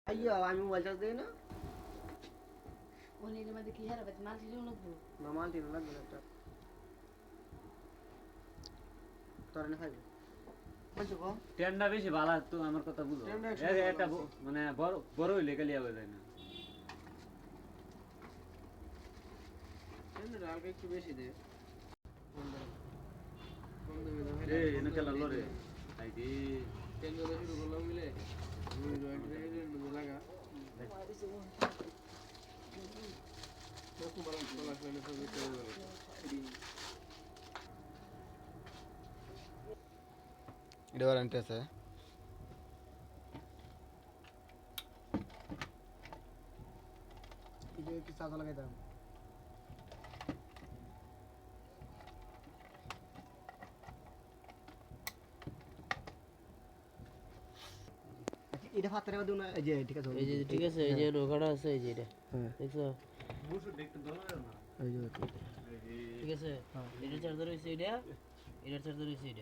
আইয়া আমি mobile charge দেই না ওনের মধ্যে কি হারাবে মাল ছিল লাগবো না মাল দিন লাগবে না একটা তোর না খাইবে বুঝছো কো টেন্ডা বেশি ভালো তো আমার কথা বুঝো টেন্ডা এটা মানে বড় বড় হইলে খালি হবে যায় না টেন্ডা হালকা একটু বেশি দে এ এনে খেলা লরে আইদি টেন্ডা শুরু করলাম মিলে আমি জয়েন্ট রেখে দিই লাগা দেখো বড় তোলা ফেলে সব দিতে হবে এটা ওয়ারেন্টি আছে এটা কি চার্জ লাগাই দাও এটা হাতে রেখে দিও না এই যে ঠিক আছে এই যে ঠিক আছে এই যে রোগাটা আছে এই যে এটা হ্যাঁ দেখছো মুসু দেখতে দল না এই যে ঠিক আছে এটা চার্জার হইছে এটা চার্জার হইছে এটা